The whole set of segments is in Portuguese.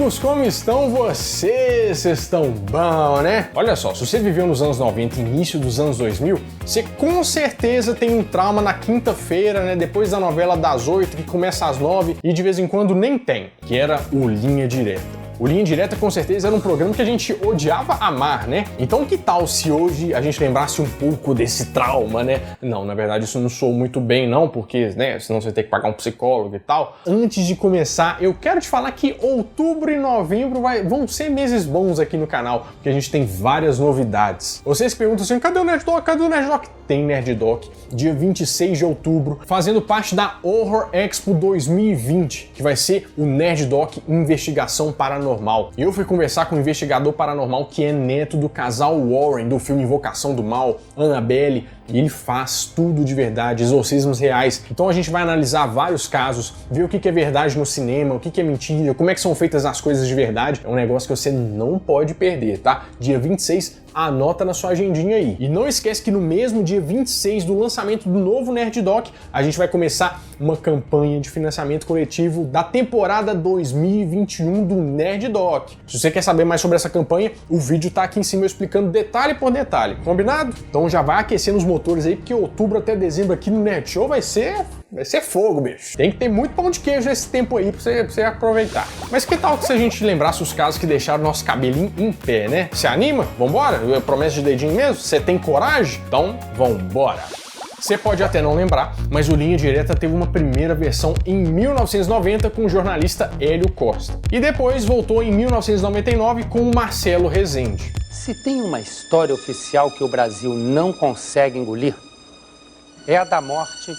amiguinhos, como estão vocês? Vocês estão bom, né? Olha só, se você viveu nos anos 90 e início dos anos 2000, você com certeza tem um trauma na quinta-feira, né? Depois da novela das 8, que começa às 9 e de vez em quando nem tem, que era o Linha Direta. O Linha Direta, com certeza, era um programa que a gente odiava amar, né? Então que tal se hoje a gente lembrasse um pouco desse trauma, né? Não, na verdade isso não soou muito bem não, porque, né, senão você tem que pagar um psicólogo e tal. Antes de começar, eu quero te falar que outubro e novembro vão ser meses bons aqui no canal, porque a gente tem várias novidades. Vocês perguntam assim, cadê o Nerd Doc? Cadê o Nerd Doc? Tem Nerd Doc, dia 26 de outubro, fazendo parte da Horror Expo 2020, que vai ser o Nerd Doc Investigação Paranormal. E eu fui conversar com um investigador paranormal que é neto do casal Warren, do filme Invocação do Mal, Annabelle, e ele faz tudo de verdade, exorcismos reais. Então a gente vai analisar vários casos, ver o que é verdade no cinema, o que é mentira, como é que são feitas as coisas de verdade. É um negócio que você não pode perder, tá? Dia 26, anota na sua agendinha aí. E não esquece que no mesmo dia 26 do lançamento do novo Nerd Doc, a gente vai começar uma campanha de financiamento coletivo da temporada 2021 do Nerd Doc. Se você quer saber mais sobre essa campanha, o vídeo tá aqui em cima explicando detalhe por detalhe. Combinado? Então já vai aquecendo os motores aí, porque outubro até dezembro aqui no Nerd Show vai ser fogo, bicho. Tem que ter muito pão de queijo nesse tempo aí pra você aproveitar. Mas que tal se a gente lembrasse os casos que deixaram nosso cabelinho em pé, né? Se anima? Vambora? Promessa de dedinho mesmo? Você tem coragem? Então, vambora! Você pode até não lembrar, mas o Linha Direta teve uma primeira versão em 1990 com o jornalista Hélio Costa. E depois voltou em 1999 com o Marcelo Rezende. Se tem uma história oficial que o Brasil não consegue engolir, é a da morte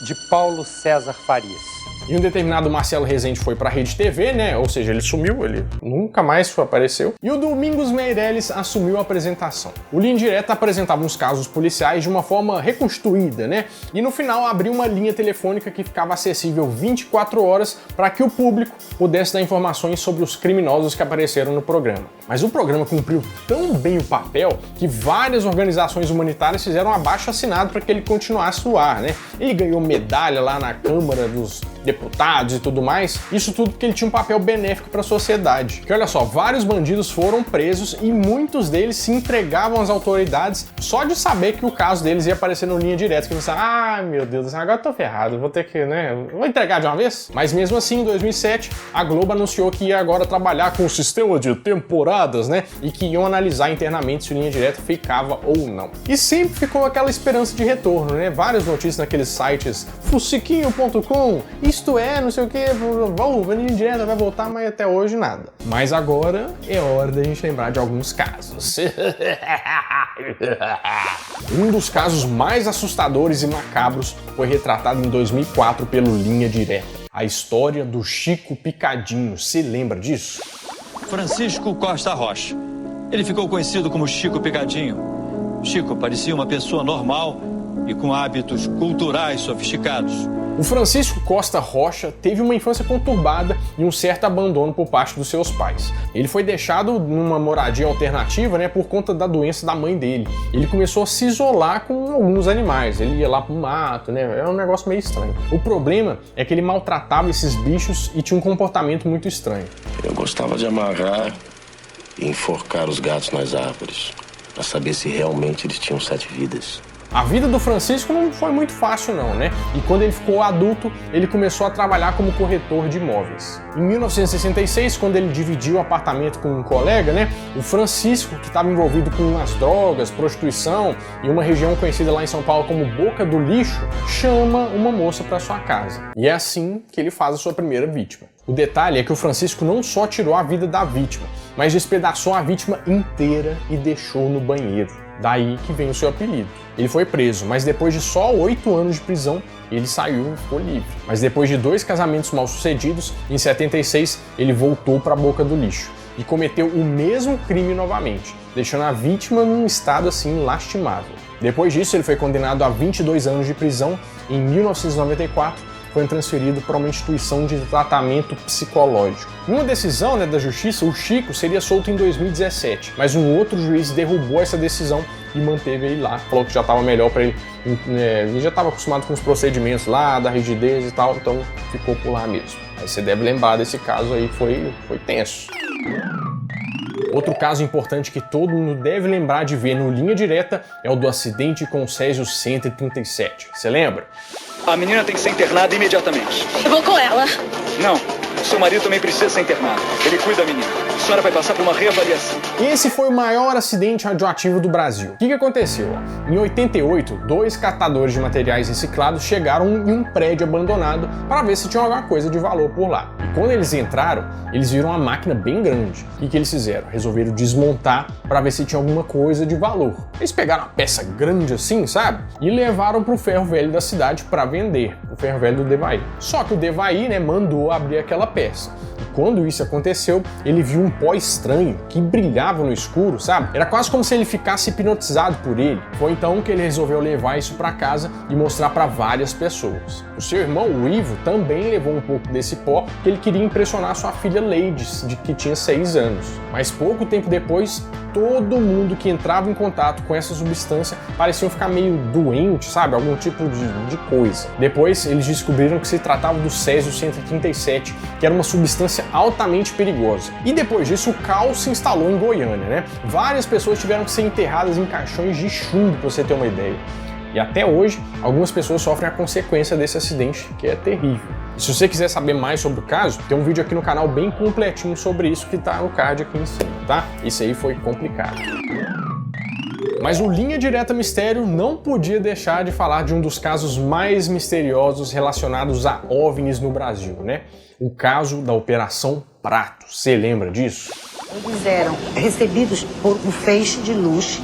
de Paulo César Farias. E um determinado Marcelo Rezende foi pra Rede TV, né? Ou seja, ele sumiu, ele nunca mais apareceu. E o Domingos Meirelles assumiu a apresentação. O Linha Direta apresentava uns casos policiais de uma forma reconstruída, né? E no final abriu uma linha telefônica que ficava acessível 24 horas para que o público pudesse dar informações sobre os criminosos que apareceram no programa. Mas o programa cumpriu tão bem o papel que várias organizações humanitárias fizeram um abaixo-assinado para que ele continuasse no ar, né? Ele ganhou medalha lá na Câmara dos Deputados e tudo mais, isso tudo porque ele tinha um papel benéfico para a sociedade. Que olha só, vários bandidos foram presos e muitos deles se entregavam às autoridades só de saber que o caso deles ia aparecer no Linha Direta, que você, meu Deus, agora eu tô ferrado, vou ter que, né, vou entregar de uma vez? Mas mesmo assim, em 2007, a Globo anunciou que ia agora trabalhar com o sistema de temporadas, né, e que iam analisar internamente se o Linha Direta ficava ou não. E sempre ficou aquela esperança de retorno, né, várias notícias naqueles sites fuciquinho.com, isto é, não sei o que, o Linha Direta vai voltar, mas até hoje nada. Mas agora é hora da gente lembrar de alguns casos. Um dos casos mais assustadores e macabros foi retratado em 2004 pelo Linha Direta. A história do Chico Picadinho. Se lembra disso? Francisco Costa Rocha. Ele ficou conhecido como Chico Picadinho. Chico parecia uma pessoa normal e com hábitos culturais sofisticados. O Francisco Costa Rocha teve uma infância conturbada e um certo abandono por parte dos seus pais. Ele foi deixado numa moradia alternativa, né, por conta da doença da mãe dele. Ele começou a se isolar com alguns animais, ele ia lá pro mato, né, era um negócio meio estranho. O problema é que ele maltratava esses bichos e tinha um comportamento muito estranho. Eu gostava de amarrar e enforcar os gatos nas árvores, para saber se realmente eles tinham 7 vidas. A vida do Francisco não foi muito fácil não, né? E quando ele ficou adulto, ele começou a trabalhar como corretor de imóveis. Em 1966, quando ele dividiu o apartamento com um colega, né? O Francisco, que estava envolvido com as drogas, prostituição e uma região conhecida lá em São Paulo como Boca do Lixo, chama uma moça para sua casa. E é assim que ele faz a sua primeira vítima. O detalhe é que o Francisco não só tirou a vida da vítima, mas despedaçou a vítima inteira e deixou no banheiro. Daí que vem o seu apelido. Ele foi preso, mas depois de só 8 anos de prisão, ele saiu e ficou livre. Mas depois de 2 casamentos mal sucedidos, em 76, ele voltou para a Boca do Lixo e cometeu o mesmo crime novamente, deixando a vítima num estado assim lastimável. Depois disso, ele foi condenado a 22 anos de prisão. Em 1994, foi transferido para uma instituição de tratamento psicológico. Em uma decisão, da justiça, o Chico seria solto em 2017, mas um outro juiz derrubou essa decisão e manteve ele lá. Falou que já estava melhor para ele, ele já estava acostumado com os procedimentos lá, da rigidez e tal, então ficou por lá mesmo. Aí você deve lembrar desse caso aí, foi tenso. Outro caso importante que todo mundo deve lembrar de ver no Linha Direta é o do acidente com o Césio 137. Você lembra? A menina tem que ser internada imediatamente. Eu vou com ela. Não, seu marido também precisa ser internado. Ele cuida da menina. A senhora vai passar por uma reavaliação. Esse foi o maior acidente radioativo do Brasil. O que aconteceu? Em 88, 2 catadores de materiais reciclados chegaram em um prédio abandonado para ver se tinha alguma coisa de valor por lá. E quando eles entraram, eles viram uma máquina bem grande. O que eles fizeram? Resolveram desmontar para ver se tinha alguma coisa de valor. Eles pegaram uma peça grande assim, sabe? E levaram para o ferro velho da cidade para vender, o ferro velho do Devaí. Só que o Devaí, mandou abrir aquela peça. E quando isso aconteceu, ele viu um pó estranho que brilhava no escuro, sabe? Era quase como se ele ficasse hipnotizado por ele. Foi então que ele resolveu levar isso para casa e mostrar para várias pessoas. O seu irmão, o Ivo, também levou um pouco desse pó porque ele queria impressionar sua filha Lady, que tinha 6 anos. Mas pouco tempo depois, todo mundo que entrava em contato com essa substância parecia ficar meio doente, sabe? Algum tipo de coisa. Depois, eles descobriram que se tratava do Césio 137, que era uma substância altamente perigosa. E depois disso, o caos se instalou em Goiânia, Várias pessoas tiveram que ser enterradas em caixões de chumbo, pra você ter uma ideia. E até hoje, algumas pessoas sofrem a consequência desse acidente, que é terrível. E se você quiser saber mais sobre o caso, tem um vídeo aqui no canal bem completinho sobre isso que tá no card aqui em cima, tá? Isso aí foi complicado. Mas o Linha Direta Mistério não podia deixar de falar de um dos casos mais misteriosos relacionados a OVNIs no Brasil, O caso da Operação Prato. Você lembra disso? Eles eram recebidos por um feixe de luz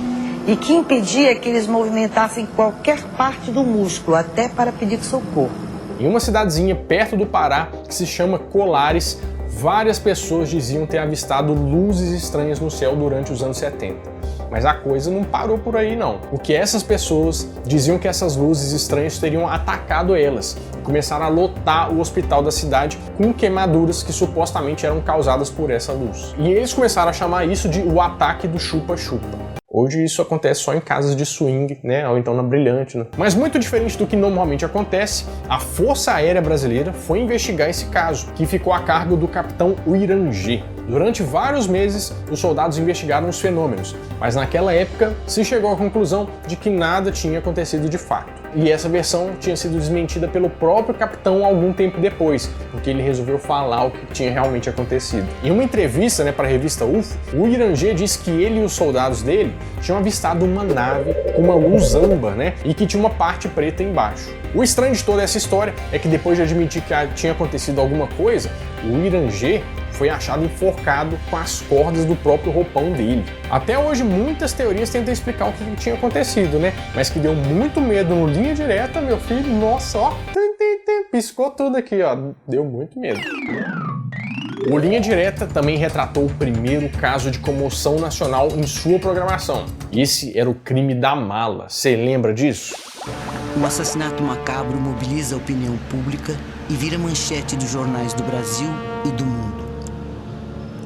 e que impedia que eles movimentassem qualquer parte do músculo, até para pedir socorro. Em uma cidadezinha perto do Pará, que se chama Colares, várias pessoas diziam ter avistado luzes estranhas no céu durante os anos 70. Mas a coisa não parou por aí não. Porque essas pessoas diziam que essas luzes estranhas teriam atacado elas e começaram a lotar o hospital da cidade com queimaduras que supostamente eram causadas por essa luz. E eles começaram a chamar isso de o ataque do chupa-chupa. Hoje isso acontece só em casas de swing, ou então na Brilhante, Mas muito diferente do que normalmente acontece, a Força Aérea Brasileira foi investigar esse caso, que ficou a cargo do capitão Uirangê. Durante vários meses, os soldados investigaram os fenômenos, mas naquela época se chegou à conclusão de que nada tinha acontecido de fato. E essa versão tinha sido desmentida pelo próprio capitão algum tempo depois, porque ele resolveu falar o que tinha realmente acontecido. Em uma entrevista para a revista UFO, o Uirangê disse que ele e os soldados dele tinham avistado uma nave com uma luz âmbar, e que tinha uma parte preta embaixo. O estranho de toda essa história é que depois de admitir que tinha acontecido alguma coisa, o Uirangê foi achado enforcado com as cordas do próprio roupão dele. Até hoje, muitas teorias tentam explicar o que tinha acontecido, Mas que deu muito medo no Linha Direta, meu filho, nossa, ó, piscou tudo aqui, ó, deu muito medo. O Linha Direta também retratou o primeiro caso de comoção nacional em sua programação. Esse era o crime da mala. Você lembra disso? O assassinato macabro mobiliza a opinião pública e vira manchete dos jornais do Brasil e do mundo.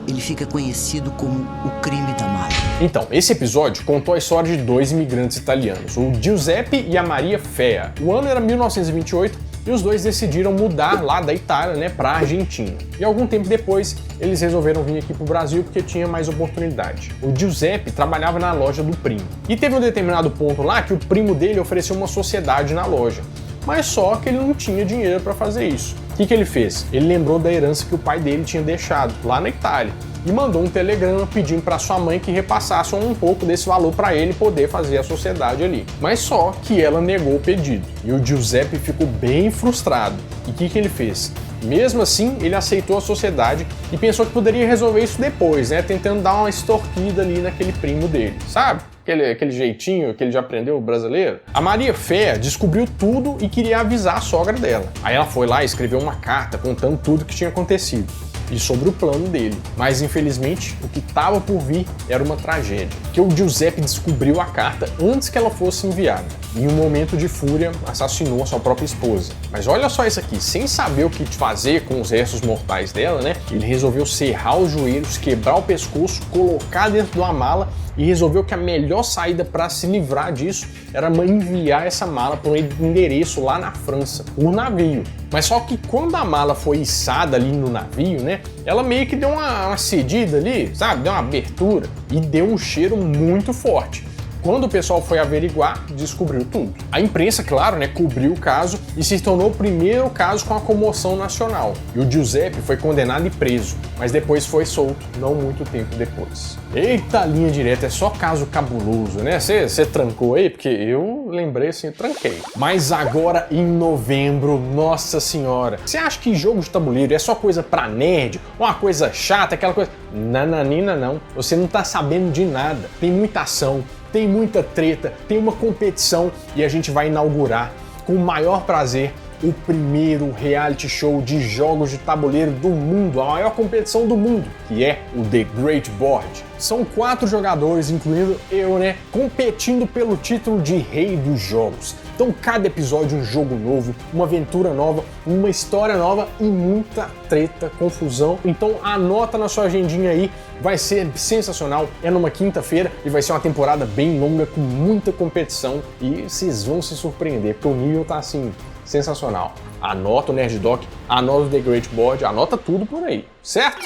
Ele fica conhecido como o crime da mala. Então, esse episódio contou a história de 2 imigrantes italianos, o Giuseppe e a Maria Fea. O ano era 1928 e os dois decidiram mudar lá da Itália, para a Argentina. E algum tempo depois, eles resolveram vir aqui para o Brasil porque tinha mais oportunidade. O Giuseppe trabalhava na loja do primo. E teve um determinado ponto lá que o primo dele ofereceu uma sociedade na loja. Mas só que ele não tinha dinheiro para fazer isso. O que ele fez? Ele lembrou da herança que o pai dele tinha deixado lá na Itália e mandou um telegrama pedindo para sua mãe que repassasse um pouco desse valor para ele poder fazer a sociedade ali. Mas só que ela negou o pedido e o Giuseppe ficou bem frustrado. E o que ele fez? Mesmo assim, ele aceitou a sociedade e pensou que poderia resolver isso depois, tentando dar uma extorquida ali naquele primo dele, sabe? Aquele jeitinho que ele já aprendeu brasileiro. A Maria Fea descobriu tudo e queria avisar a sogra dela. Aí ela foi lá e escreveu uma carta contando tudo que tinha acontecido. e sobre o plano dele. Mas infelizmente, o que estava por vir era uma tragédia, que o Giuseppe descobriu a carta antes que ela fosse enviada. Em um momento de fúria, assassinou a sua própria esposa. Mas olha só isso aqui, sem saber o que fazer com os restos mortais dela, né? Ele resolveu serrar os joelhos, quebrar o pescoço, colocar dentro de uma mala e resolveu que a melhor saída para se livrar disso era enviar essa mala para um endereço lá na França, por navio. Mas só que quando a mala foi içada ali no navio, né, ela meio que deu uma cedida ali, sabe, deu uma abertura e deu um cheiro muito forte. Quando o pessoal foi averiguar, descobriu tudo. A imprensa, claro, né, cobriu o caso e se tornou o primeiro caso com a comoção nacional. E o Giuseppe foi condenado e preso, mas depois foi solto, não muito tempo depois. Eita, linha direta, é só caso cabuloso, né? Você trancou aí? Porque eu lembrei assim, tranquei. Mas agora em novembro, nossa senhora, você acha que jogo de tabuleiro é só coisa pra nerd? Uma coisa chata, aquela coisa... Nananina não, você não tá sabendo de nada. Tem muita ação, tem muita treta, tem uma competição e a gente vai inaugurar com o maior prazer o primeiro reality show de jogos de tabuleiro do mundo, a maior competição do mundo, que é o The Great Board. São 4 jogadores, incluindo eu, né, competindo pelo título de rei dos jogos. Então cada episódio um jogo novo, uma aventura nova, uma história nova e muita treta, confusão. Então anota na sua agendinha aí, vai ser sensacional. É numa quinta-feira e vai ser uma temporada bem longa com muita competição e vocês vão se surpreender, porque o nível tá assim, sensacional. Anota o Nerd Doc, anota o The Great Board, anota tudo por aí, certo?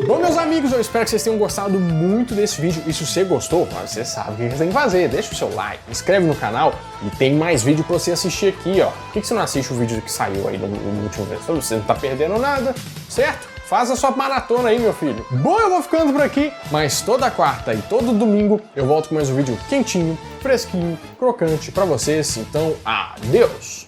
Bom, meus amigos, eu espero que vocês tenham gostado muito desse vídeo. E se você gostou, você sabe o que você tem que fazer. Deixa o seu like, se inscreve no canal e tem mais vídeo pra você assistir aqui, ó. Por que você não assiste o vídeo que saiu aí no último vídeo? Você não tá perdendo nada, certo? Faz a sua maratona aí, meu filho. Bom, eu vou ficando por aqui, mas toda quarta e todo domingo eu volto com mais um vídeo quentinho, fresquinho, crocante pra vocês. Então, adeus!